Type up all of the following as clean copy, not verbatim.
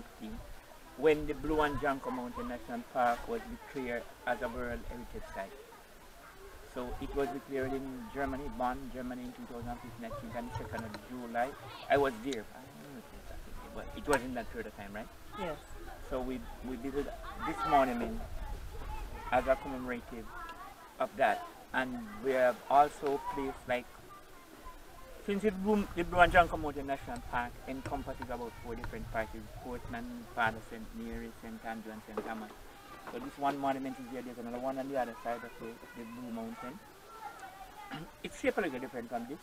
2015, when the Blue and Janko Mountain National Park was declared as a World Heritage Site. So it was declared in Germany, Bonn, Germany in 2015, I think, on the 2nd of July. I was there. I don't know exactly, but it was in that period of time, right? Yes. So we did this monument as a commemorative of that. And we have also placed, like, since the Blue and Janko Mountain National Park encompasses about 4 different parties: Portland, Father St. Mary, St. Andrew, and St. Thomas. So this one monument is there. There's another one on the other side of the Blue Mountain. It's shaped a little different from this.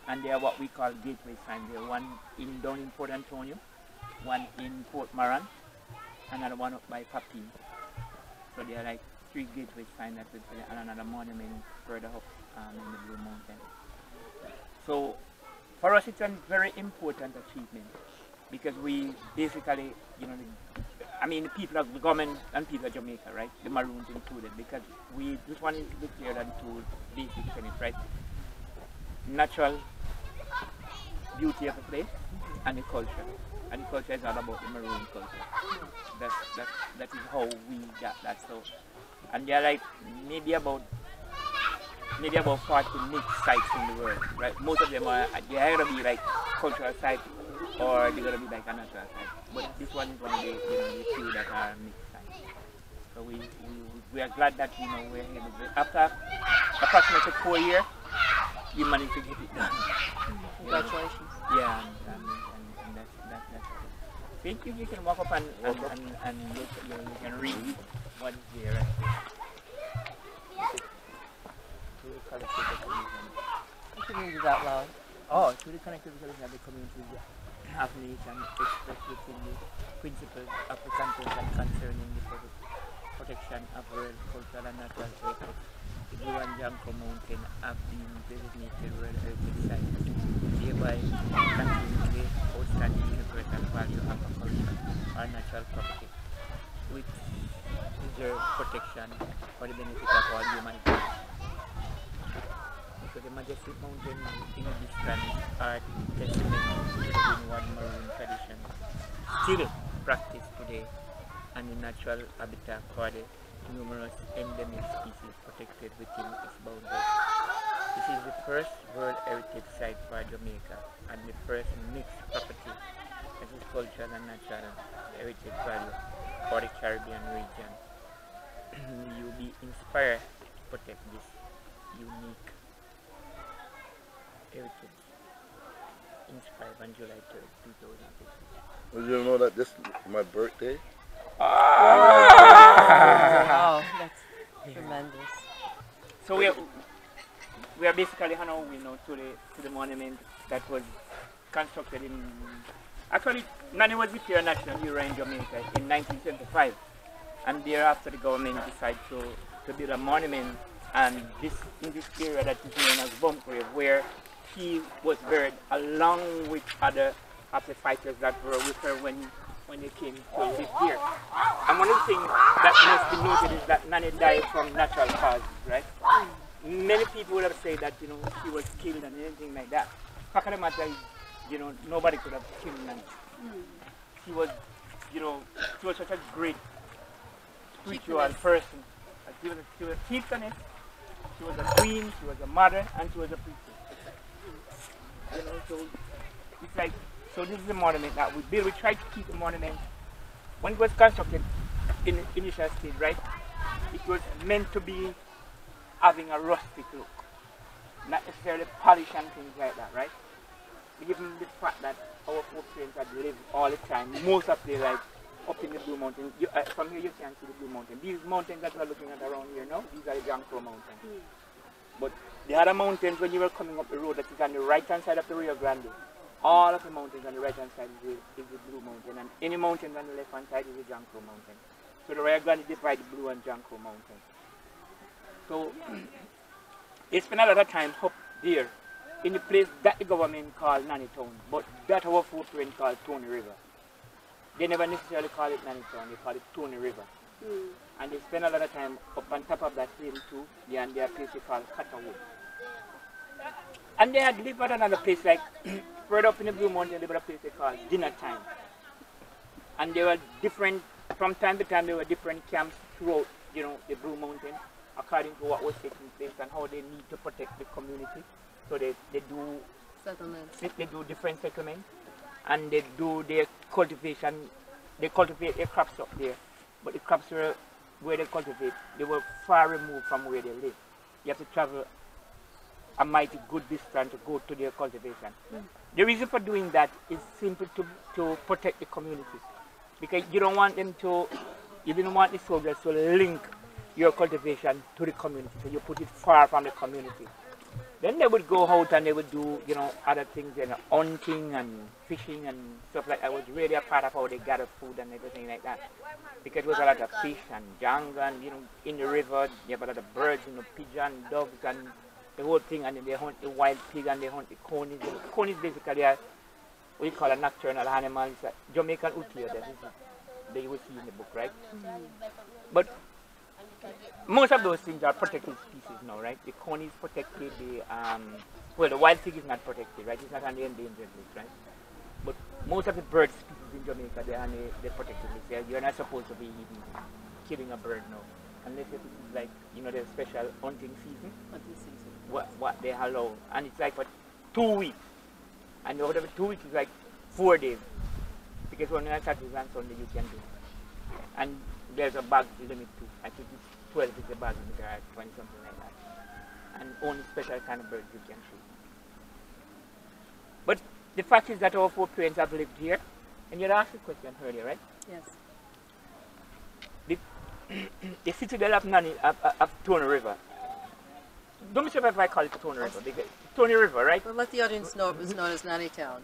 And they are what we call gateway signs. There are one down in Port Antonio, one in Port Maroons, another one up by Papi. So they are like 3 gateway signs that we play, and another monument further up in the Blue Mountain. So for us it's a very important achievement, because we basically, you know, I mean the people of the government and people of Jamaica, right, the Maroons included, because this one is declared on 2 basic tenets, right? Natural beauty of the place and the culture. And the culture is all about the Maroon culture. That is how we got that. So, and there are like maybe about 40 mixed sites in the world, right? Most of them are gonna be like cultural sites, or they're gonna be like a natural site. But this one is one of the, the few that are mixed sites. So we are glad that, we're able to, after approximately 4 years, we managed to get it done. Congratulations. Yeah, and that's good. So you can walk up and look, you can read what is there. Right? You can read it out loud. Oh, to the connectivity of the community of nation expressed within the principles of the content and concerning the protection of world cultural and natural heritage. The Blue and Janko Mountain have been designated World Heritage Site, thereby continuing the outstanding universal value of a culture or natural property, which deserve protection for the benefit of all humanity. So the majestic mountain in this strands are testament to the windward Maroon tradition, still practiced today, and the natural habitat for the numerous endemic species protected within its boundaries. This is the first World Heritage Site for Jamaica and the first mixed property that is cultural and natural heritage value for the Caribbean region. You'll be inspired to protect this unique heritage. Inspired on July 3rd, 2015. Well, you know that this is my birthday? Wow, that's tremendous. So we are basically hanging to the monument that was constructed in, actually Nanny was declared national hero in Jamaica in 1975, and thereafter the government decided to build a monument, and in this area that is known as Bump Grave, where he was buried along with other of the fighters that were with her when they came to live here. And one of the things that must be noted is that Nanny died from natural causes, right? Many people would have said that, she was killed and anything like that. Fact of the matter is, nobody could have killed Nanny. She was, she was such a great spiritual person. She was a chieftainess, she was a queen, she was a mother, and she was a priestess. So it's like, so this is the monument that we built. We tried to keep the monument. When it was constructed in the initial stage, right, it was meant to be having a rustic look, not necessarily polished and things like that, right? Given the fact that our footprints had lived all the time, most of their life up in the Blue Mountain. From here you can see the Blue Mountain. These mountains that we're looking at around here now, these are the Janko Mountains. But the other mountains, when you were coming up the road that is on the right hand side of the Rio Grande, all of the mountains on the right hand side is the Blue Mountain, and any mountain on the left hand side is the Janko Mountain. So the Rio Grande divides the Blue and Janko Mountain. So they spend a lot of time up there in the place that the government called Nanny Town, but that our footprint called Tony River. They never necessarily call it Nanny Town, they call it Tony River. And they spend a lot of time up on top of that hill too, and they are a place they call Catterwood. And they had lived at another place like further up in the Blue Mountain, they had a place they call Dinner Time. And there were different, from time to time, there were different camps throughout, you know, the Blue Mountain, according to what was taking place and how they need to protect the community. So they do Settlements. they do different settlements, and they do their cultivation. They cultivate their crops up there, but the crops were where they cultivate, they were far removed from where they live. You have to travel a mighty good distance to go to their cultivation. The reason for doing that is simply to protect the community, because you don't want them to, you didn't want the soldiers to link your cultivation to the community, so you put it far from the community. Then they would go out and they would do, you know, other things, you know, hunting and fishing and stuff like that. Was really a part of how they gathered food and everything like that. Because there was a lot of fish and jungle and, you know, in the river, you have a lot of birds, you know, pigeon, doves and the whole thing. And then they hunt the wild pig and they hunt the conies. The conies basically are what you call a nocturnal animal. It's a Jamaican utlia that you will see in the book, right? But most of those things are protected species now, right? The coney is protected, well, the wild pig is not protected, right? It's not on the endangered list, right? But most of the bird species in Jamaica, they're on the protected list. You're not supposed to be even killing a bird now, unless it is like, you know, there's special hunting season. Hunting season. What they allow, and it's like for 2 weeks, and whatever 2 weeks is like 4 days, because only on Saturday and Sunday you can do it. And there's a bag limit too. I think it's 12 is the bag limit, or 20, something like that. And only special kind of birds you can shoot. But the fact is that our 4 parents have lived here, and you had asked the question earlier, right? Yes. The citadel of Nanny, of Tony River. Don't be sure if I call it Tony River, because Tony River, right? Well, let the audience know it was known as Nanny Town.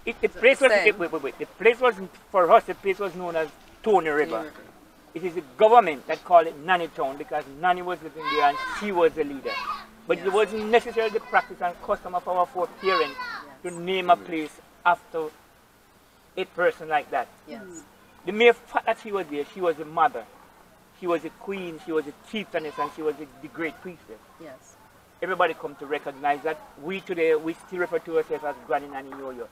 The place was, same. wait. The place was, for us, the place was known as Tony River. It is the government that called it Nanny Town because Nanny was living there and she was the leader. But it wasn't necessarily the practice and custom of our 4 parents to name a place after a person like that. Yes. The mere fact that she was there, she was a mother, she was a queen, she was a chieftainess, and she was the great priestess. Yes. Everybody come to recognize that. We today, we still refer to ourselves as Granny Nanny Yo-Yo,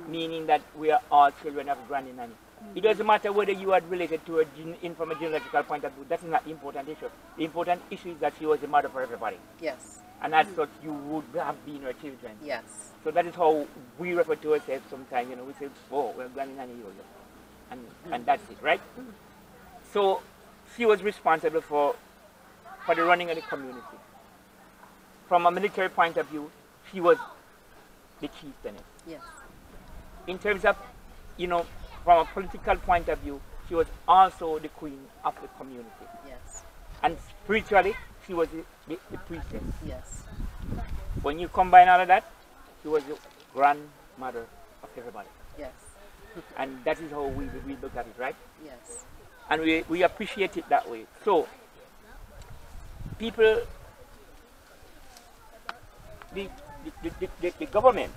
meaning that we are all children of Granny Nanny. It doesn't matter whether you are related to her from a genealogical point of view. That's not the important issue. The important issue is that she was a mother for everybody. Yes. And as such, you would have been her children. Yes. So that is how we refer to ourselves sometimes. You know, we say, oh, we're Granny Nanny Yo-Yo. And that's it, right? So she was responsible for the running of the community. From a military point of view, she was the chieftainess. Yes. In terms of, you know, from a political point of view, she was also the queen of the community. Yes. And spiritually, she was the priestess. Yes. When you combine all of that, she was the grandmother of everybody. Yes. And that is how we look at it, right? Yes. And we appreciate it that way. So, people, the government,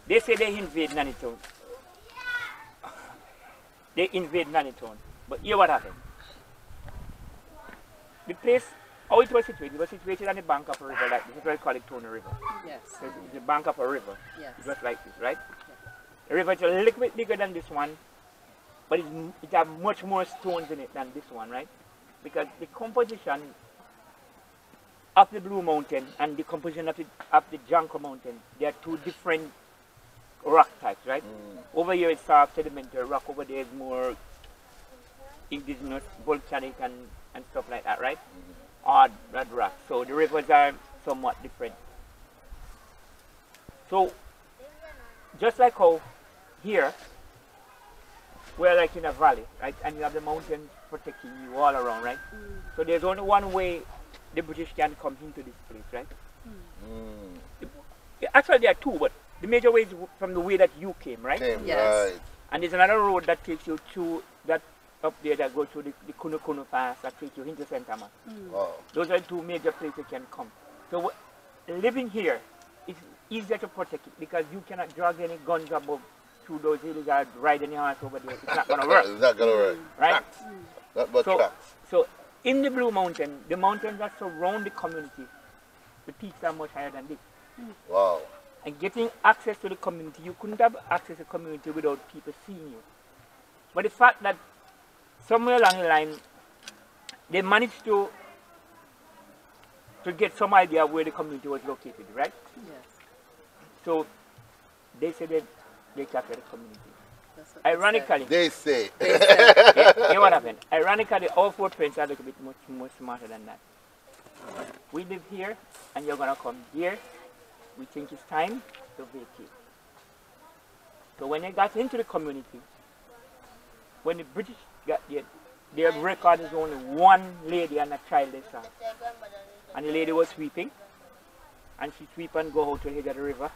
they say they invade Nanny Town. They invade Nanny Town. But here what happened? The place, how it was situated on the bank of a river like this. This is why we call it Tony River. Yes. So it's the bank of a river. Yes. It was like this, right? The river is a little bit bigger than this one, but it has much more stones in it than this one, right? Because the composition of the Blue Mountain and the composition of the Janko Mountain, they are 2 different rock types, right? Over here it's soft sedimentary rock, over there is more indigenous volcanic and stuff like that, right? Hard red rock. So the rivers are somewhat different. So just like how here we're like in a valley, right? And you have the mountains protecting you all around, right? So there's only one way the British can come into this place, right? Actually there are 2, but the major way is from the way that you came, right? Yes. Right. And there's another road that takes you to that up there that goes through the Kuno Pass that takes you into St. Thomas. Wow. Those are 2 major places you can come. So living here is easier to protect it because you cannot drag any guns above through those hills or ride any horse over there. It's not going to work. It's not going to work. Right? Tracks. Not but tracks. So in the Blue Mountain, the mountains that surround the community, the peaks are much higher than this. Wow. and getting access to the community. You couldn't have access to the community without people seeing you. But the fact that somewhere along the line, they managed to get some idea of where the community was located, right? Yes. So they said that they captured the community. That's what Ironically, They say. they said. yeah, what happened? Ironically, our footprints are a little bit much more smarter than that. We live here, and you're gonna come here. We think it's time to vacate. So when they got into the community, when the British got there, their record is only one lady and a child they saw. And the lady was sweeping, and she sweep and go out to the edge of the river,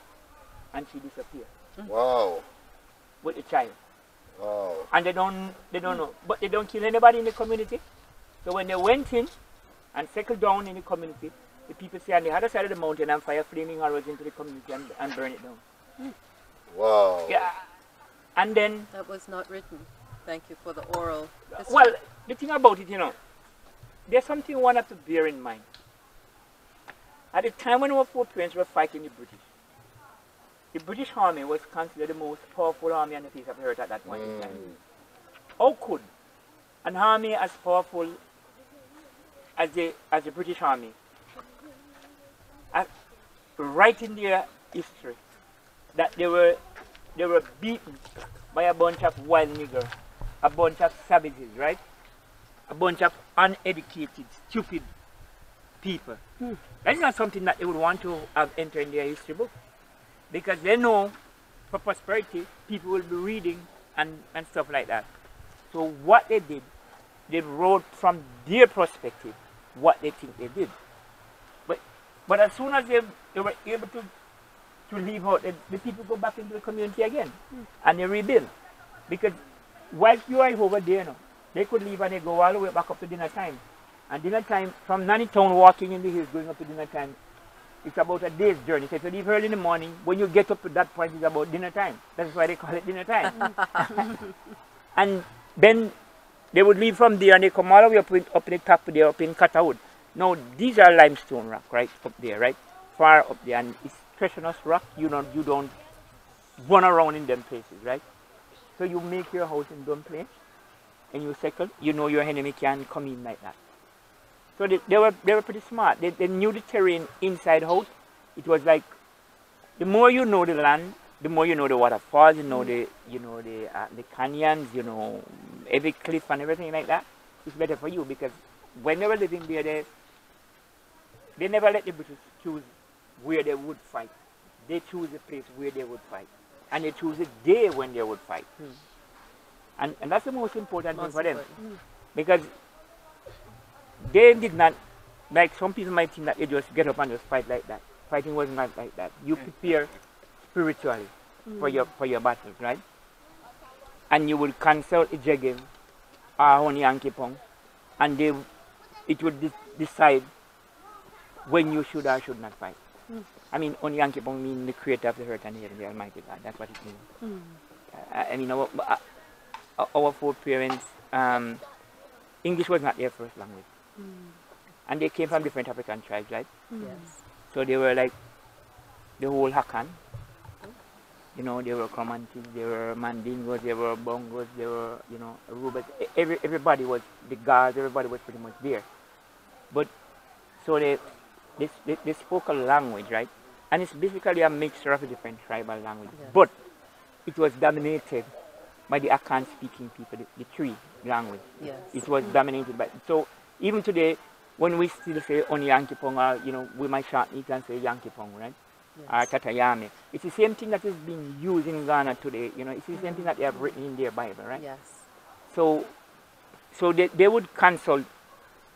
and she disappeared Wow. with the child. Wow. And they don't know, but they don't kill anybody in the community. So when they went in and settled down in the community, the people say on the other side of the mountain and fire flaming arrows into the community and burn it down. Wow. Yeah. And then, That was not written. Thank you for the oral history. well, the thing about it, there's something one have to bear in mind. At the time when our foreparents were fighting the British army was considered the most powerful army on the face of the earth at that point in time. How could an army as powerful as the British army, write in their history that they were beaten by a bunch of wild niggers, a bunch of savages, right? A bunch of uneducated, stupid people. That's not something that they would want to have entered in their history book, because they know for prosperity people will be reading and stuff like that. So what they did, they wrote from their perspective what they think they did. But as soon as they were able to leave out, the people go back into the community again and they rebuild. Because whilst you are over there now, they could leave and they go all the way back up to dinner time. And dinner time, from Nanny town walking in the hills going up to dinner time, it's about a day's journey. So if you leave early in the morning, when you get up to that point, it's about dinner time. That's why they call it dinner time. And then they would leave from there and they come all the way up in the top there, up in Catawood. Now, these are limestone rock, right, up there, right? Far up there, and it's treacherous rock. You don't run around in them places, right? So you make your house in them place, and you settle. You know your enemy can come in like that. So they were pretty smart. They knew the terrain inside out. It was like, the more you know the land, the more you know the waterfalls, you know the canyons, every cliff and everything like that. It's better for you, because when they were living there, they never let the British choose where they would fight. They choose a place where they would fight. And they choose a day when they would fight. And that's the most important thing for them. Because they did not, like some people might think that they just get up and just fight like that. Fighting was not like that. You prepare spiritually for your battles, right? And you will consult a Jegem or Honey Ankipong, and it would decide when you should or should not fight. I mean, Honey Ankipong means the creator of the earth and the heaven, the Almighty God. That's what it means. I mean, our foreparents, English was not their first language. And they came from different African tribes, right? Yes. So they were like the whole Hakan. They were Comanches, they were Mandingos, they were Bongos, they were, Arubas. Everybody was, the guards, everybody was pretty much there. But, so they spoke a language, right? And it's basically a mixture of different tribal languages. Yes. But it was dominated by the Akan-speaking people, the Tree language. Yes. It was dominated by, so even today, when we still say on Yankipong, or, we might shorten it and say Yankipong, right? Yes. Or Tatayame. It's the same thing that is being used in Ghana today, it's the same thing that they have written in their Bible, right? Yes. So they would consult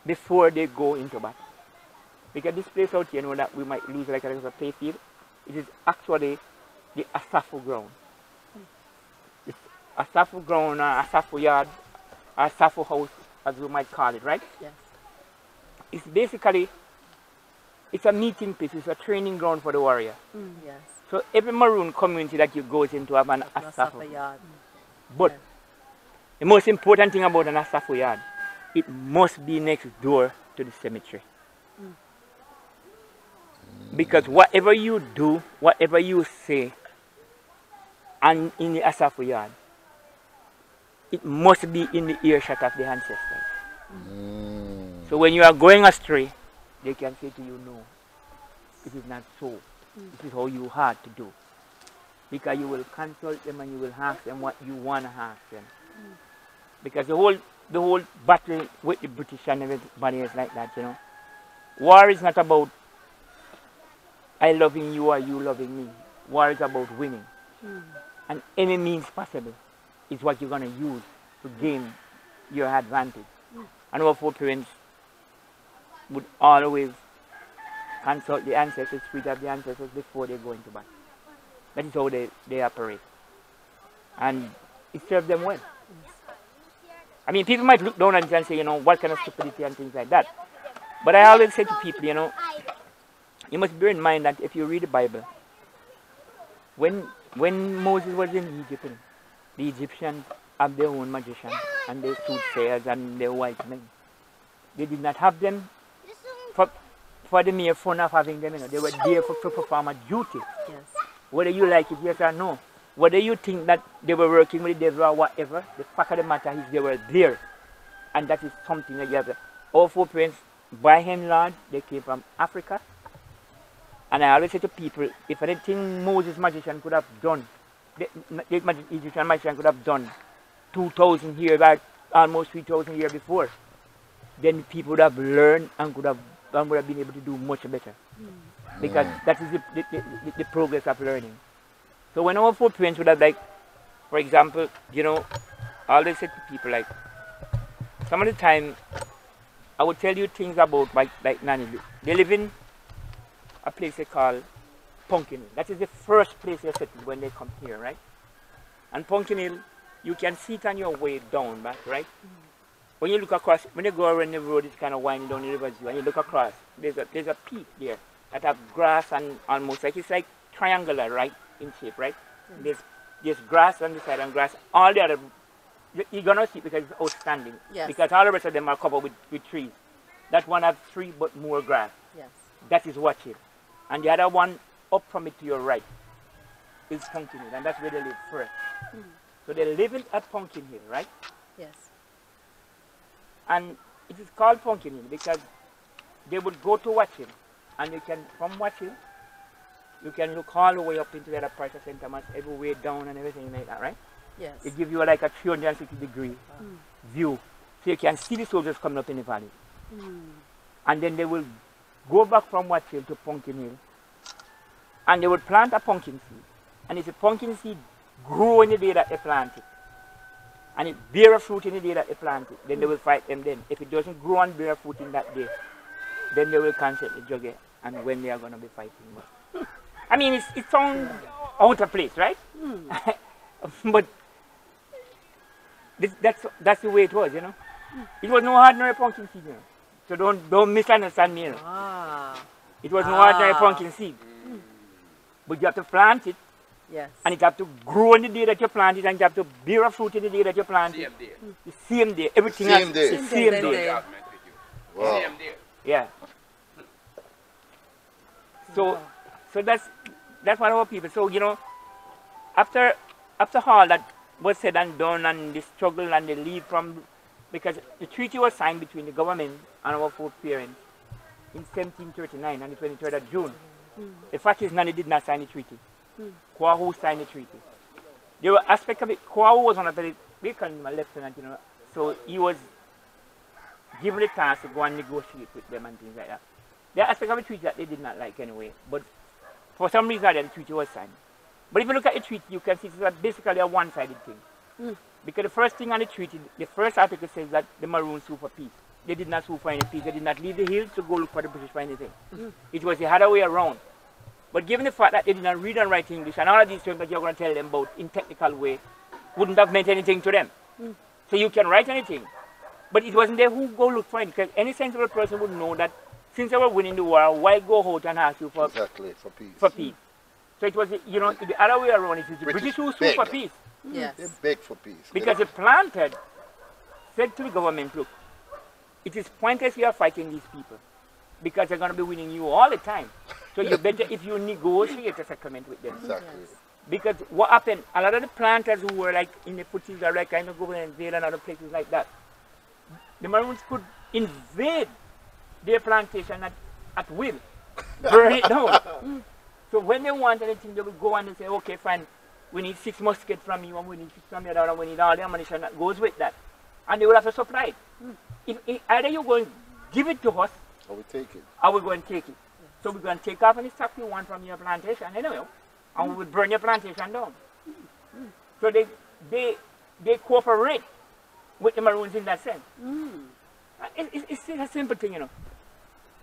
before they go into battle. Because this place out here, that we might lose like a play field, it is actually the Asafu ground. It's Asafu ground, or Asafu yard, or Asafu house, as we might call it, right? Yes. It's basically, it's a meeting place, it's a training ground for the warrior. Yes. So every Maroon community that you go into have an Asafu yard. But the most important thing about an Asafu yard, it must be next door to the cemetery. Because whatever you do, whatever you say, and in the Asafu yard, it must be in the earshot of the ancestors. So when you are going astray, they can say to you, no, it is not so. This is how you had to do. Because you will consult them and you will ask them what you want to ask them. Because the whole battle with the British and everybody is like that, you know. War is not about I loving you or you loving me. War is about winning. And any means possible is what you're going to use to gain your advantage. And our foreparents would always consult the ancestors, spirit of the ancestors before they go into battle. That is how they operate. And it serves them well. I mean, people might look down and say, you know, what kind of stupidity and things like that. But I always say to people, you know, you must bear in mind that if you read the Bible, when Moses was in Egypt, the Egyptians have their own magicians and their soothsayers and their white men. They did not have them for the mere fun of having them, you know. They were there to perform a duty. Yes. Whether you like it, yes or no. Whether you think that they were working with the devil or whatever, the fact of the matter is they were there. And that is something that you have to. Our foreparents, by and large, they came from Africa. And I always say to people, if anything Moses magician could have done, the Egyptian magician could have done 2,000 years back, almost 3,000 years before, then people would have learned and would have been able to do much better. Because that is the progress of learning. So when our foreparents would have, like, for example, you know, I always say to people, like, some of the time, I would tell you things about, like Nanny. They live in a place they call Pumpkin Hill. That is the first place they settled when they come here, right? And Pumpkin Hill, you can see it on your way down back, right? When you look across, when you go around the road, it's kind of winding down the river view, and you look across, there's a peak there that have grass and almost like, it's like triangular, right, in shape, right? There's grass on the side and grass. All the other, you're going to see because it's outstanding. Yes. Because all the rest of them are covered with trees. That one has tree but more grass. Yes. That is Watch Hill. And the other one up from it to your right is Pumpkin Hill, and that's where they live first. So they live at Pumpkin Hill, right? Yes. And it is called Pumpkin Hill because they would go to Watch Hill, and you can, from Watch Hill, you can look all the way up into the other part of St. Thomas, every way down and everything like that, right? Yes. It gives you like a 360-degree view. So you can see the soldiers coming up in the valley. And then they will go back from Watch Hill to Pumpkin Hill, and they would plant a pumpkin seed. And if the pumpkin seed grow in the day that they plant it, and it bear a fruit in the day that they plant it, then they will fight them then. If it doesn't grow and bear a fruit in that day, then they will cancel the jugge and when they are going to be fighting. I mean, it sounds out of place, right? But that's the way it was, you know. It was no ordinary pumpkin seed, you know. So don't misunderstand me, you know. It was no ordinary pumpkin seed. But you have to plant it. Yes. And it have to grow in the day that you plant it, and you have to bear a fruit in the day that you plant it. The same day. Everything Same else day. the same day. Wow. Yeah. So that's one of our people. So, you know, after all that was said and done, and the struggle and the leave from, because the treaty was signed between the government and our foreparents in 1739 on the 23rd of June. The fact is, Nanny did not sign the treaty. Kwahu signed the treaty. There were aspects of it. Kwahu was on we call him a lieutenant, you know, so he was given the task to go and negotiate with them and things like that. There are aspects of the treaty that they did not like anyway, but for some reason the treaty was signed. But if you look at the treaty, you can see it's basically a one-sided thing. Because the first thing on the treaty, the first article says that the Maroons sue for peace. They did not sue for any peace. They did not leave the hills to go look for the British for anything. It was the other way around. But given the fact that they did not read and write English, and all of these things that you're going to tell them about in technical way wouldn't have meant anything to them. So you can write anything. But it wasn't there who go look for it, because any sensible person would know that since they were winning the war, why go out and ask you for, for peace? For peace. So it was, you know, the other way around. It is the British who sued for peace. Yes. They beg for peace. Because the planted said to the government, look, it is pointless you are fighting these people because they're going to be winning you all the time. So you better, if you negotiate a settlement with them. Exactly. Yes. Because what happened, a lot of the planters who were like in the footies or like kind of going and Vale and other places like that, the Maroons could invade their plantation at will, burn it down. So when they want anything, they will go and they say, okay, fine, we need 6 muskets from you, and we need 6 from the other, and we need all the ammunition that goes with that. And they will have to supply it. If either you go and give it to us, Or we take it. or we go and take it. So we're going to take off any stuff you want from your plantation anyway, and we will burn your plantation down. So they cooperate with the Maroons in that sense. It's a simple thing, you know.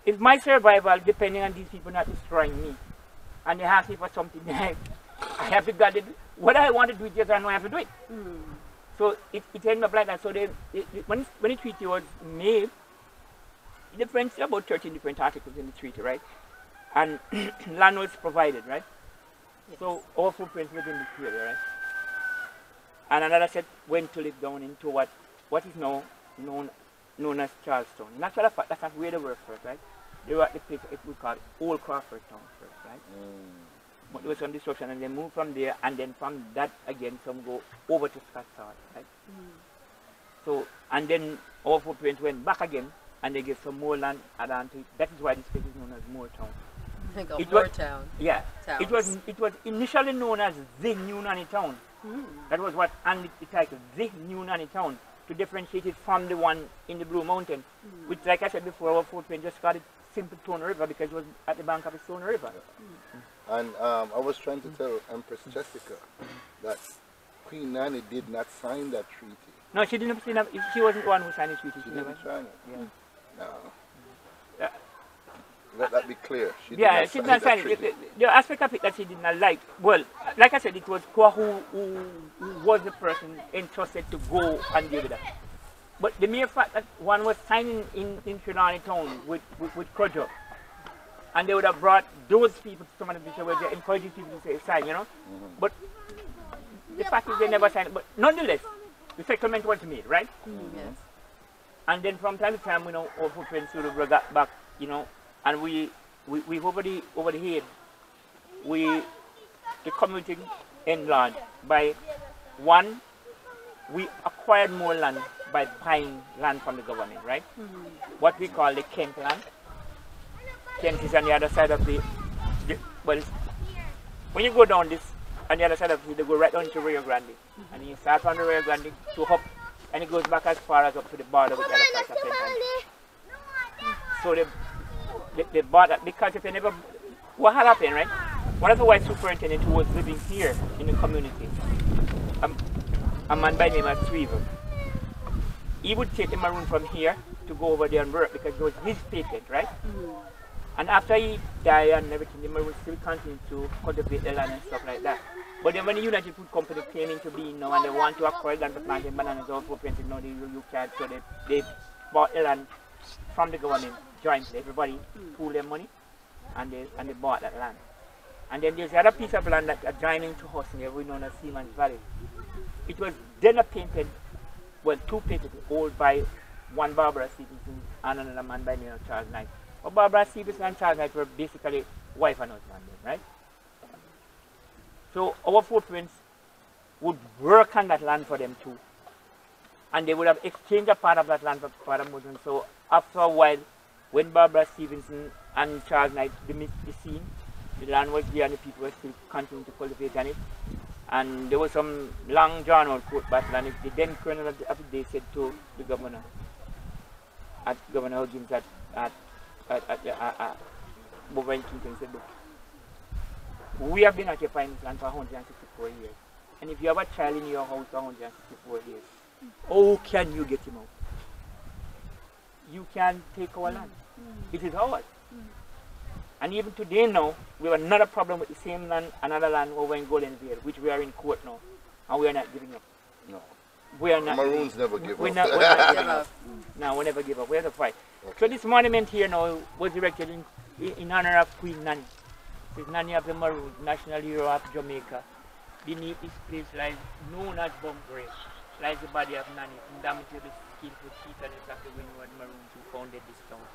If my survival depending on these people not destroying me, and they ask me for something, I have to guard it. What I want to do, just I know I have to do it. So it ended up like that. So when the treaty was made, the French, about 13 different articles in the treaty, right? And land was provided, right? Yes. So our footprints within the area, right? And another set went to live down into what is now known as Charlestown. In actual fact, that's not where they were first, right? They were at the place we call Old Crawford Town first, right? But there was some destruction, and they moved from there, and then from that again, some go over to Scottsdale, right? So, and then our footprints went back again, and they gave some more land around to it. That is why this place is known as Moortown. They got It more was- town. Yeah, Towns. it was initially known as the New Nanny Town. That was what and the title, the New Nanny Town, to differentiate it from the one in the Blue Mountain, which, like I said before, our footprint just called it simple Stone River because it was at the bank of the Stone River. And I was trying to tell Empress Jessica that Queen Nanny did not sign that treaty. No, she didn't. She wasn't the one who signed the treaty. She She never. didn't sign it. Yeah. No. Yeah. Let that be clear. She did Yeah, not she did sign not sign that it. treaty. The aspect of it that she did not like, well, like I said, it was Kwa who was the person entrusted to go and deal with that. But the mere fact that one was signing in Trinidad Town with Krojo, and they would have brought those people to some of the people where they encouraging people to say sign, you know. But the fact is they never signed it. But nonetheless, the settlement was made, right? Yes. And then from time to time, you know, our footprints would have got back, you know, and we over the head, the community enlarged by one, we acquired more land by buying land from the government, right? What we call the Kent land. Kent is on the other side of well, when you go down this, on the other side of it, they go right down to Rio Grande. And then you start from the Rio Grande to up, and it goes back as far as up to the border with the other side of Kent. So they bought that because if they never, what had happened, right? One of the white superintendent who was living here in the community, a man by the name of Sweaver, he would take the Maroon from here to go over there and work because it was his patent, right? And after he died and everything, the Maroons still continued to cultivate the land and stuff like that. But then when the United Food Company came into being now and they want to acquire land for planting bananas or for planting, no, you can't. So they bought the land from the government jointly. Everybody pooled their money and they bought that land. And then there's the other piece of land that adjoining to us here, we known as Seaman's Valley. It was then painted, well, two painted, owned by one Barbara Stevenson and another man by the name of Charles Knight. But Barbara Stevenson and Charles Knight were basically wife and husband, right? So our footprints would work on that land for them too. And they would have exchanged a part of that land for part of Muslim. So after a while, when Barbara Stevenson and Charles Knight missed the scene, the land was there and the people were still continuing to cultivate on it. And there was some long drawn out court battle, and the then colonel of the day said to the governor, at Governor Huggins at over in Kingston, said, look, we have been occupying this land for 164 years. And if you have a child in your house for 164 years, how can you get him out? You can take our land. It is ours. And even today now, we have another problem with the same land, another land over in Golden Vale, which we are in court now. And we are not giving up. No. We are not. Maroons never give We're up. not giving up. No, we never give up. We have to fight. Okay. So this monument here now was erected in honor of Queen Nanny. She's Nanny of the Maroons, national hero of Jamaica. Beneath this place lies known as Bomb Grave. lies the body of Nanny, indomitable, skillful chief and exactly when we were the Maroons who founded this town.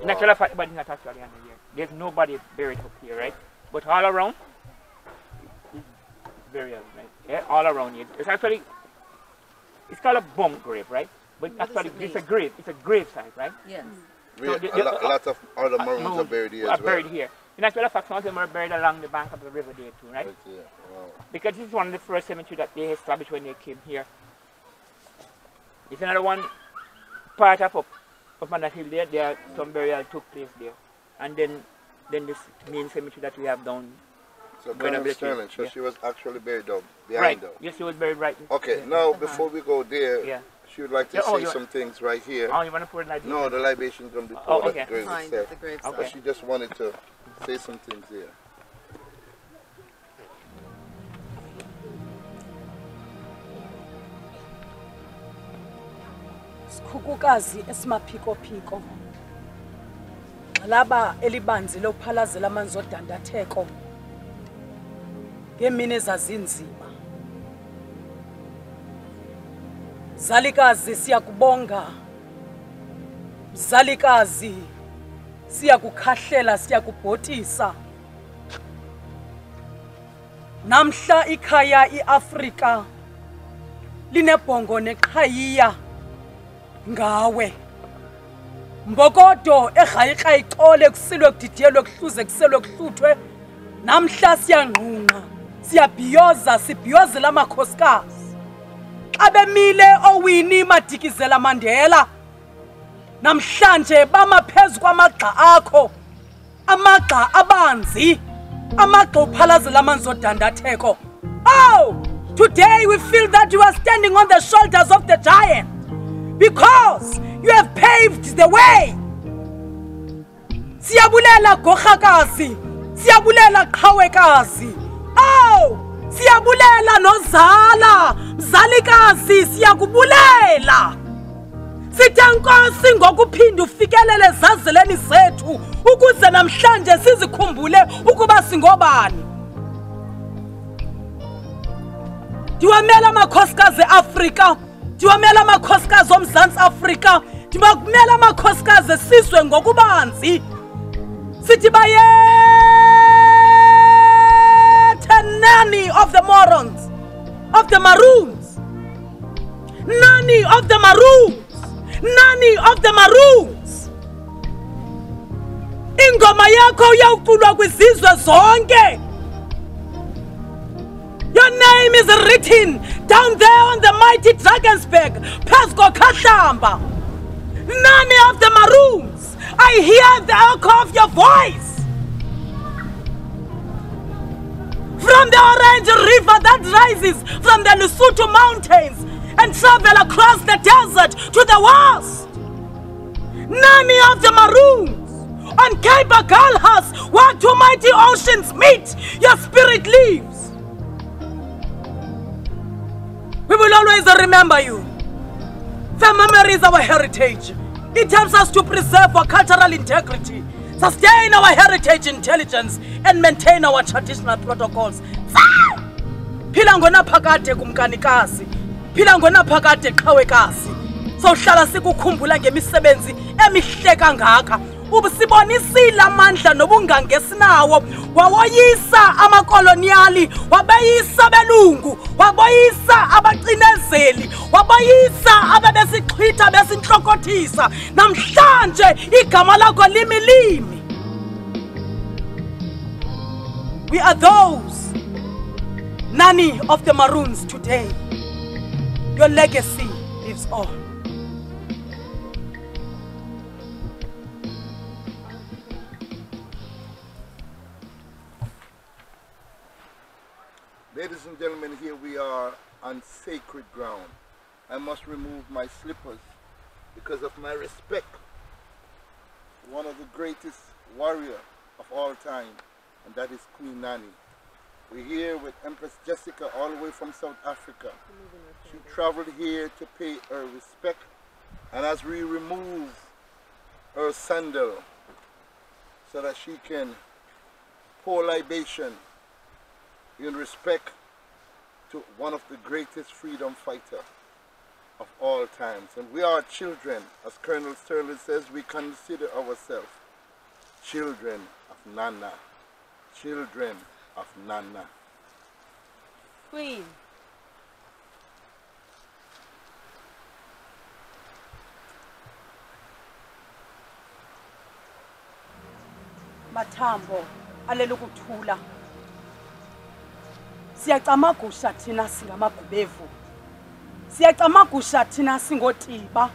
In actual fact, the body is not actually under here. There's nobody buried up here, right? But all around, is burial, right? Yeah, all around here. It's actually, it's called a bump grave, right? But actually, it's a grave. It's a grave site, right? Yes. A lot of other Maroons are buried here as well. Buried here. In actual fact, some of them are buried along the bank of the river there too, right? Yeah. Wow. Because this is one of the first cemeteries that they established when they came here. It's another one part of on that hill there. There some burial took place there, and then this main cemetery that we have down. So Colonel Sterling, so she was actually buried down behind right. her. Yes, she was buried right. Okay, there. now before we go there, yeah. she would like to say some things right here. Oh, you want to pour the libation? No, the libation is going to be poured okay. at the grave itself. The grave But she just wanted to say some things here. Sikhukukazi esimaphiko-phiko laba elibanzi lokuphalazela amanzi odandatheko ngemini ezazinzima. Mzalikazi siyakubonga, mzalikazi siyakukhahlela, siyakubhotisa. Namhla ikhaya iAfrika linebhongo neqhayiya ngawe. Mbokodo egrayika ixole kusilwe kudidiyelwe kuhluze kuselwe kuhluthwe. Namhla siyanqunqa, siyabhiyoza, sibhiyozela amakhosikazi. Xa bemile owini Madikizela Mandela, namhlanje bama phezu kwamagxa akho, amagxa abanzi, amagxa ophalazela amanzi odandatheko. Oh, today we feel that you are standing on the shoulders of the giant because you have paved the way. Siyabulela Gorhakazi, siyabulela Qhawekazi. Oh, siyabulela Nozala, Mzalikazi siyakubulela. Sithe Nkosi ngokuphinda ufikelele ezazeleni zethu ukuze namhlanje sizikhumbule ukuba singobani. Ndiwamela amakhosikazi eAfrika, ndiwamela amakhosikazi oMzantsi Afrika, ndiwamela amakhosikazi esizwe ngokubanzi. Sithi bayethe Nanny of the Maroons, of the Maroons, Nanny of the Maroons, Nanny of the Maroons. Ingoma yakho uyawuculwa kwizizwe zonke. Your name is written down there on the mighty Drakensberg, Pesco Kahlamba. Nanny of the Maroons, I hear the echo of your voice. From the orange river that rises from the Lesotho mountains and travel across the desert to the west. Nanny of the Maroons, on Cape Agalhas, where two mighty oceans meet, your spirit lives. We will always remember you. The memory is our heritage. It helps us to preserve our cultural integrity, sustain our heritage intelligence, and maintain our traditional protocols. Phila ngona phakade kumkanikazi, phila ngona phakade Qhawekazi. Sohlala sikukhumbula ngemisebenzi emihle kangaka. Ubusibonisile amandla nobungangesinawo, wawoyisa amakoloniali, wabeyisa belungu, waboyisa abacinezeli, waboyisa ababesichitha besinhlokothisa. Namhlanje igama lakho limi. We are those, Nanny of the Maroons today. Your legacy lives on. Ladies and gentlemen, here we are on sacred ground. I must remove my slippers because of my respect for one of the greatest warriors of all time, and that is Queen Nanny. We're here with Empress Jessica all the way from South Africa. She traveled here to pay her respect, and as we remove her sandal so that she can pour libation in respect to one of the greatest freedom fighters all times. And we are children. As Colonel Sterling says, we consider ourselves children of Nana. Children of Nana. Queen. Mathambo alela ukuthula. Siyacamagusha thina singamagubevu. Siyacamagusha thina singotiba,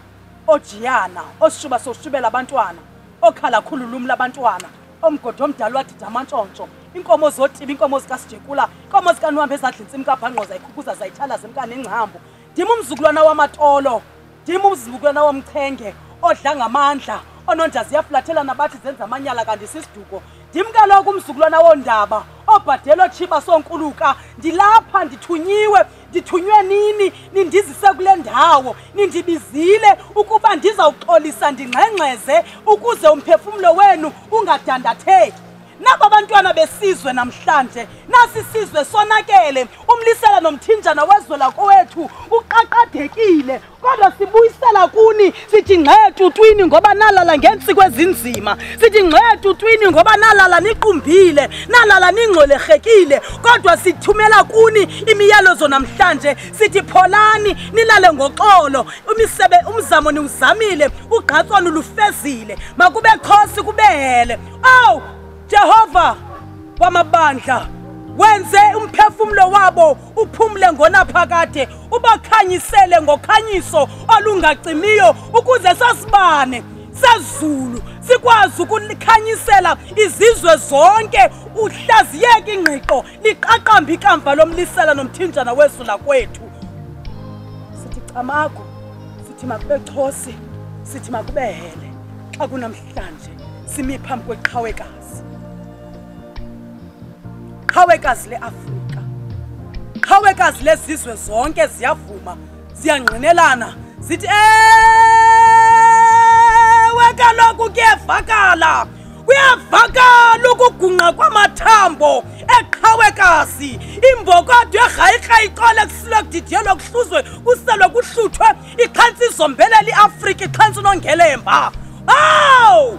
ojiyana, oshuba soshubela abantwana, okhala khululum labantwana, omgodo omdala wathi damantshontsho, inkomo zotiba, inkomo zikasijekula, inkomo zikaNwamba ezadla imkabhanqo zayikhukhuza zayithalaza emkani engcambu. Ndim umzukulwana wamatolo, ndim umzukulwana womchenge, odla ngamandla, ononja ziyaflathela nabathi zenza amanyala kanti sisiduko. Ndim kaloku umzukulwana wondaba, obhadelo chiba sonkuluka, ndilapha ndithunywe nini, nindizise kule ndawo, nindibizile ukuba ndizawuxolisa ndingxengxeze ukuze umphefumlo wenu ungadandatheki. Naba bantwana besizwe namhlanje, nasi isizwe sonakele, umlisela nomthinjana wezwe lakowethu uqaqadekile, kodwa sibuyisela kuni sithi ngqe tutwini ngoba nalala ngentsiko ezinzima, sithi ngqe tutwini ngoba nalala niqumbile, nalala ningxolehekile, kodwa sithumela kuni imiyalezo namhlanje sithi pholani nilale ngoxolo, umzamo niwuzamile, ugqatswana lufezile, makube khosi kube hele. Oh Jehova wamabandla, wenze umphefumlo wabo uphumle ngonaphakade, ubakhanyisele ngokhanyiso olungacimiyo ukuze sasibane sezulu sikwazi ukulikhanyisela izizwe zonke, uhlaziyeke ingqiqo liqaqamba ikamva lomlisela nomthinjana wethu lakwethu. Sithi camago, sithi makube chosi, sithi makube hele, xa kunamhlanje simi phambi kweqhawekazi. Qhawekazi leAfrika, qhawekazi lezizwe zonke ziyavuma, ziyangqinelana, zithi ewe kaloku kuyavakala ukugungqa kwamathambo eqhawekazi, imbokodo erhayiqa iqole kusilwe kudidiyelwe kuhluzwe kuselwe kuhluthwe iqhantsi izombelela iAfrika iqhantsi unongelemba. Awu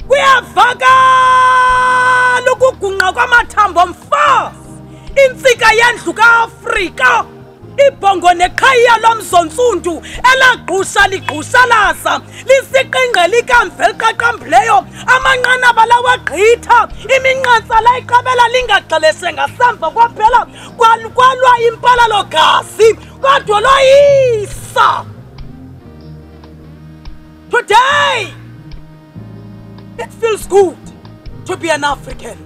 kuyavakala ukugungqa kwamathambo mfazi, intsika yendlu kaAfrika, ibhongo neqhayiya lomzontsundu elagqusha ligqushalaza, lisiqingqe likamva eliqaqambileyo, amanqanaba lawagqitha, iminqantsa layiqabela lingaxeleshe ngasemva kwaphela kwalwa impalalo gazi, kodwa loyisa. Today it feels good to be an African.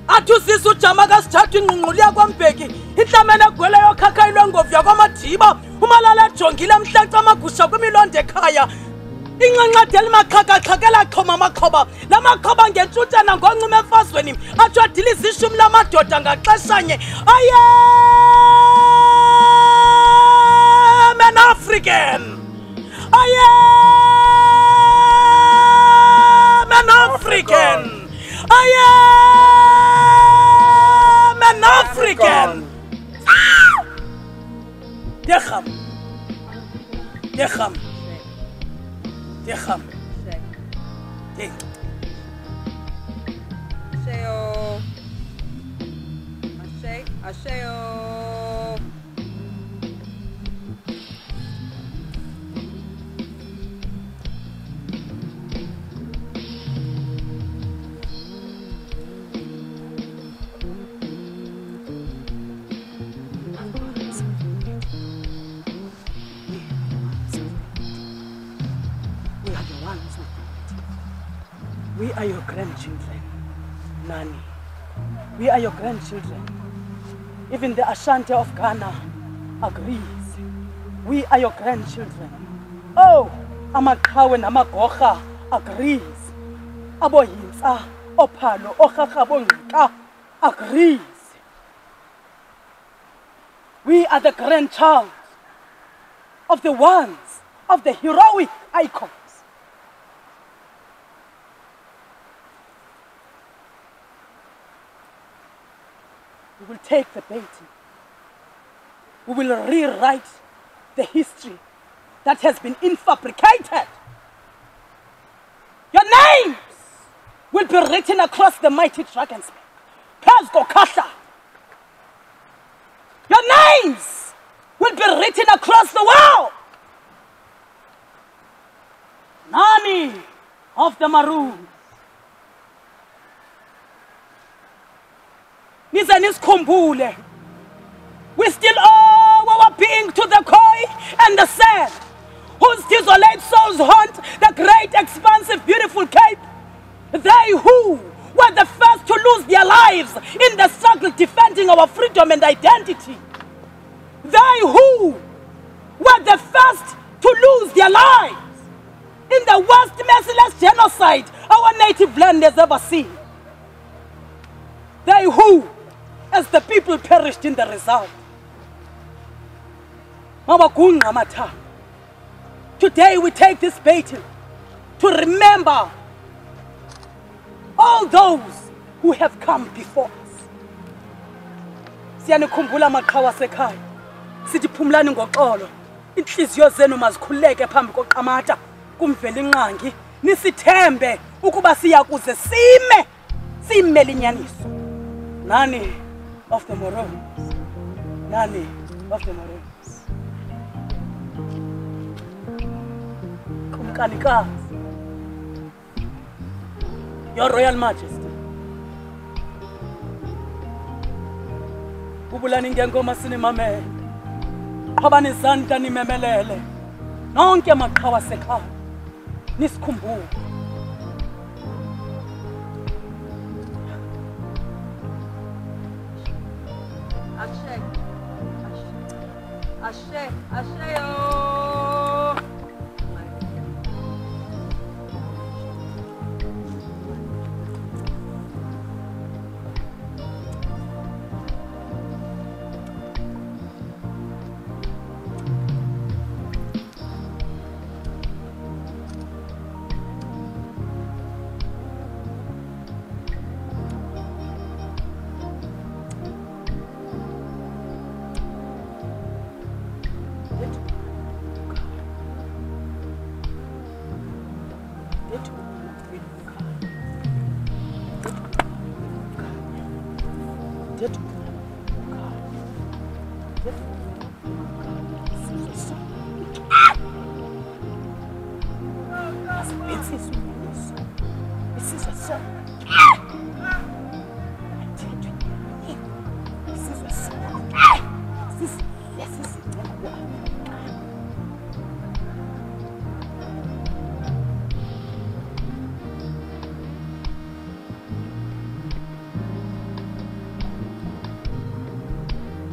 Athu sisi ujama kasithatha ingqungquliya kwaMbheki, ihlamene egwele yokhakha ilongovya kwaMadiba, umalala ejongile mhlaca amagusha kwimilonde ekhaya, inqanqade elimaxhakaxhakela xhoma amakhoba, lamakhoba ngentshutshana ngoncuma emfazweni, atsho adilize ishumi lamadoda ngaxeshanye. I am an African. I am an African. I am an African. Decham. Decham. Decham. Asheo. Asheo. We are your grandchildren, Nanny. We are your grandchildren. Even the Ashanti of Ghana agrees. We are your grandchildren. Oh, Amaqhawe namagorha agrees. Aboyinsa, Opalo, Okhakha Bongqa agrees. We are the grandchild of the ones, of the heroic icons. We will take the beating. We will rewrite the history that has been fabricated. Your names will be written across the mighty Dragon's Back. Pazgo Kasha. Your names will be written across the world. Nanny of the Maroons. Nizanis we still owe our being to the koi and the sand, whose desolate souls haunt the great, expansive, beautiful cape. They who were the first to lose their lives in the struggle defending our freedom and identity. They who were the first to lose their lives in the worst merciless genocide our native land has ever seen. They who, as the people, perished in the result. Today we take this baton to remember all those who have come before us. Siyanikhumbula maqhawe asekhaya. Sithi phumlani ngoxolo. Inhliziyo zenu mazikhuleke phambi koqamata kumvela inqangi. Nisithembe ukuba siyakuze sime simele inyaniso. Nanny of the Maroons. Nanny of the Maroons. Kumkanikazi, Your Royal Majesty. Ubulani ngengoma sinimamele. Qhabani izandla nimemelele. Nonke amaqhawe asekhaya. Nisikhumbule. Ashe.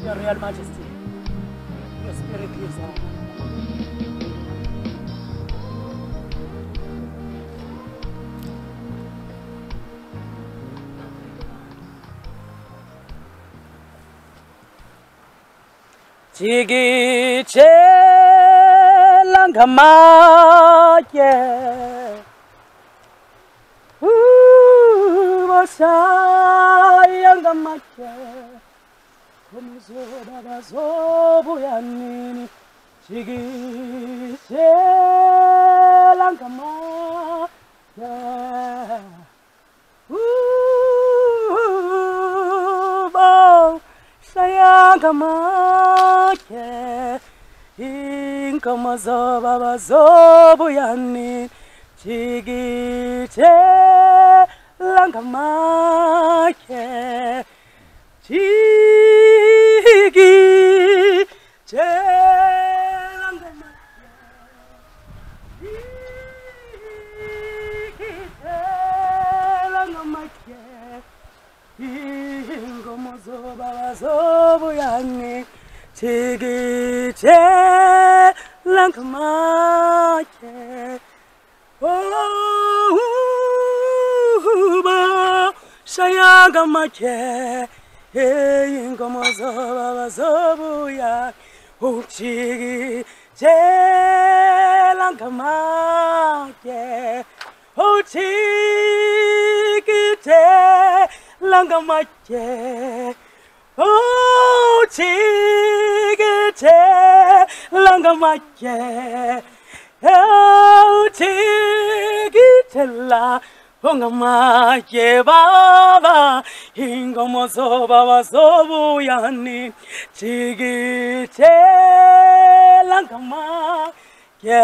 Your Royal Majesty, your spirit lives on. Jigitshela ngamaye bashaya ngamaye Umuzoba bazobuya nini jigitshela ngamaye bashaya ngamaye inkomo zoba bazobuya nini jigitshela ngamaye inkomo zoba bazobuya ujikijela ngamaye ujikijela ngamaye ujikijela langamatye uthikithela ongamatye baba inkomo zobaba zobuyani thikithela ngamatye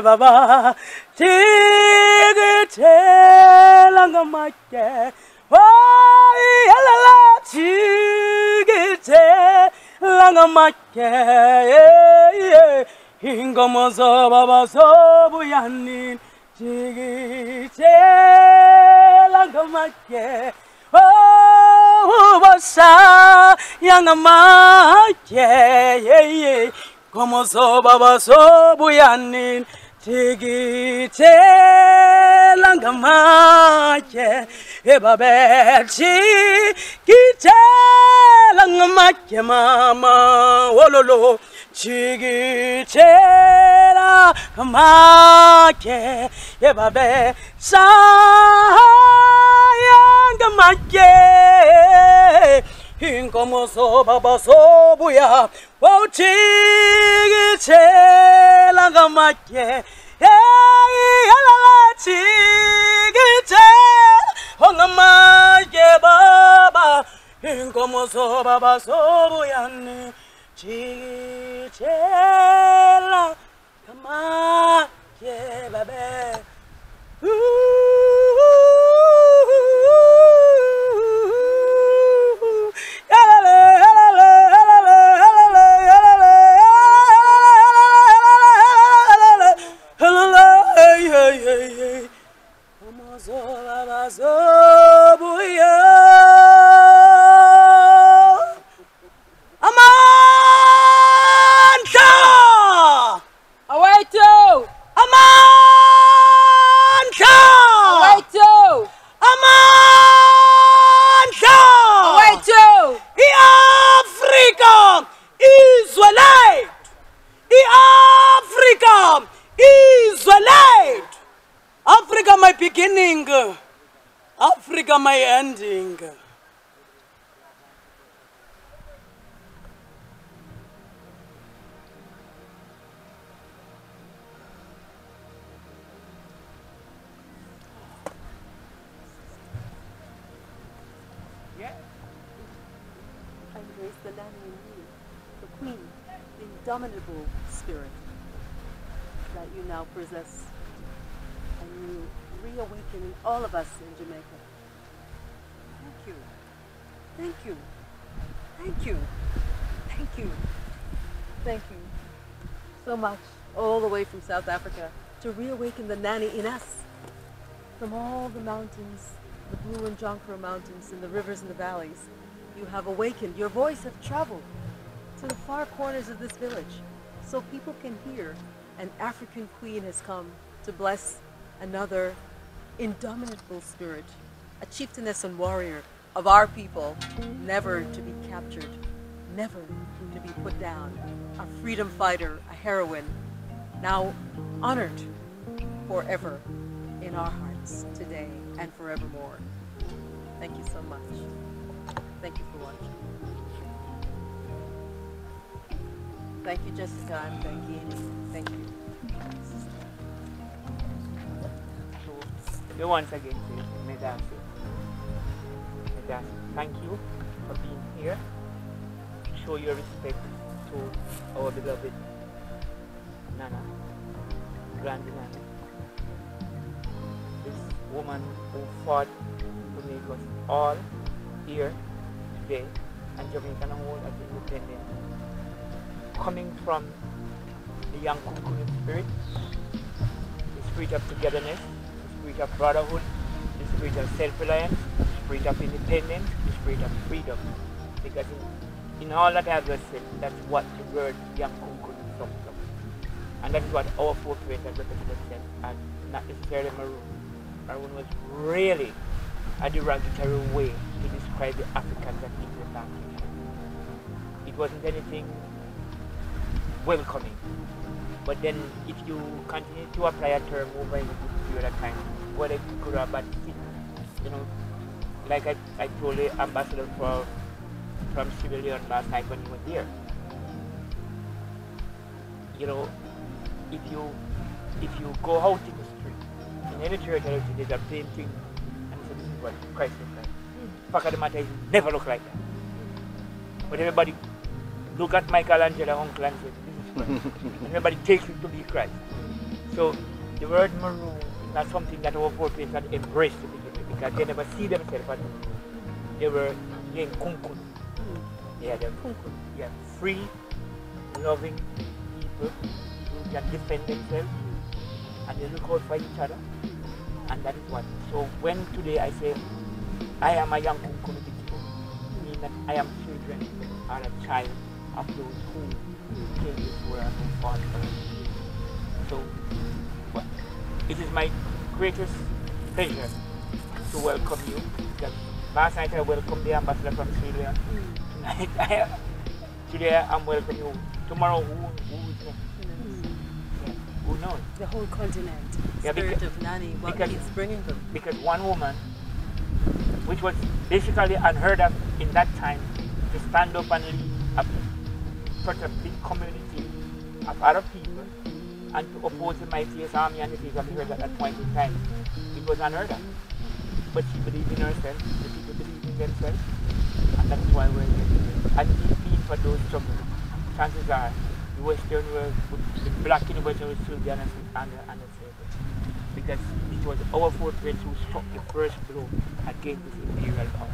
baba thikithela ngamatye yalala thikithela ngamatye inkomo zobaba zobuyani thikithela ngamatye basa yangamatye inkomo zobaba zobuyani thikithela ngamatye ebabethi thikithela ngamatye mama wololo thikithela ngamatye ebabe saya ngamatye inkomo zobaba zobuya thikithela ngamatye thikithela ngamatye baba inkomo zobaba zobuyani thikithela ngamatye babe Africa my beginning, Africa my ending. Yeah. I embrace the Nanny in you, the queen, the indomitable spirit that you now possess. And you reawaken in all of us in Jamaica. Thank you. Thank you. Thank you. Thank you. Thank you so much, all the way from South Africa, to reawaken the Nanny in us. From all the mountains, the Blue and Jonkra mountains, and the rivers and the valleys, you have awakened. Your voice have traveled to the far corners of this village, so people can hear an African queen has come to bless another indomitable spirit, a chieftainess and warrior of our people, never to be captured, never to be put down, a freedom fighter, a heroine, now honored forever in our hearts today and forevermore. Thank you so much. Thank you for watching. Thank you, Jessica and Mbangeni. Thank you. So once again, Madam, thank you for being here. Show your respect to our beloved Nana, Grandi Nana. This woman who fought to make us all here today and Jamaica and whole as independent. Coming from the young Kunkuni spirit, the spirit of togetherness, the spirit of brotherhood, the spirit of self-reliance, the spirit of independence, the spirit of freedom. Because in all that I have just said, that's what the word young Kunkuni comes from. And that is what our forefront has represented as not necessarily Maroon. Maroon was really a derogatory way to describe the Africans that live in the plantation. It wasn't anything welcoming. But then if you continue to apply a term over in a good period of time, whether it's good or bad, you know, like I told the ambassador from Sierra Leone last night when he was there, you know, if you go out in the street, in any church I see there's a plain thing, and so this is what Christ looks like. Fact of the matter is, it never look like that. But everybody look at Michelangelo, uncle, and say, this is Christ. And everybody takes it to be Christ. So the word maroon is not something that our forefathers had embraced to begin with, because they never see themselves as they were being kunkun. Yeah, they're kunkun. Yeah, free, loving people who can defend themselves and they look out for each other. And that is what. So when today I say I am a young kunkun, it means that I am children or a child of those who came before and who fought for us. So it is my greatest pleasure to welcome you. Because last night I welcomed the ambassador from Sri Lanka. Today I'm welcoming you. Tomorrow who is next? Yeah, who knows? The whole continent. Yeah, Spirit of Nanny, what keeps bringing them? Because one woman, which was basically unheard of in that time, to stand up and lead such a big community of other people and to oppose the mightiest army and the face of the earth at that point in time, it was unheard of. But she believed in herself, the people believed in themselves, and that's why we're here. And if it means for those struggles, chances are the Western world, the black in the Western world, still be under slavery. Because it was our forefathers who struck the first blow against this imperial power.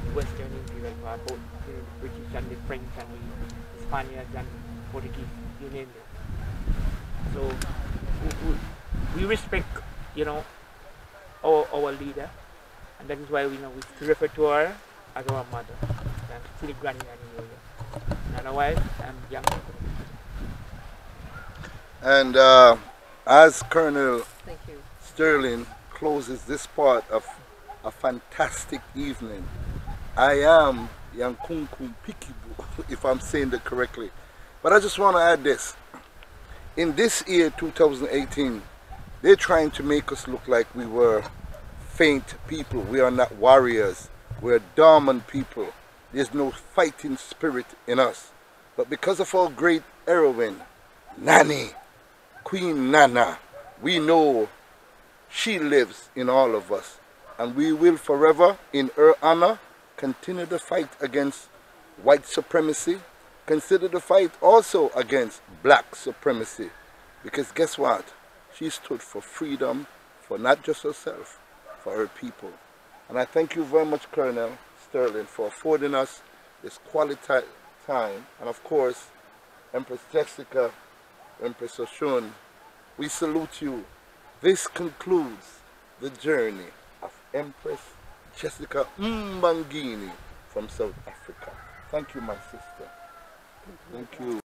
The Western imperial power, both the British and the French and the Spaniards and Portuguese, you name them. So we respect, you know, our leader, and that is why we still refer to her as our mother. I'm still Granny Nanny. Otherwise, I'm young. And as Colonel Sterling closes this part of a fantastic evening, I am Yankunkum Pikibu, if I'm saying that correctly. But I just want to add this. In this year, 2018, they're trying to make us look like we were faint people. We are not warriors. We're dormant people. There's no fighting spirit in us. But because of our great heroine, Nanny, Queen Nana, we know she lives in all of us. And we will forever, in her honor, continue the fight against white supremacy. Consider the fight also against black supremacy. Because guess what? She stood for freedom, for not just herself, for her people. And I thank you very much, Colonel Sterling, for affording us this quality time. And of course, Empress Jessica, Empress Oshun, we salute you. This concludes the journey of Empress Jessica Mbangeni from South Africa. Thank you, my sister. Thank you.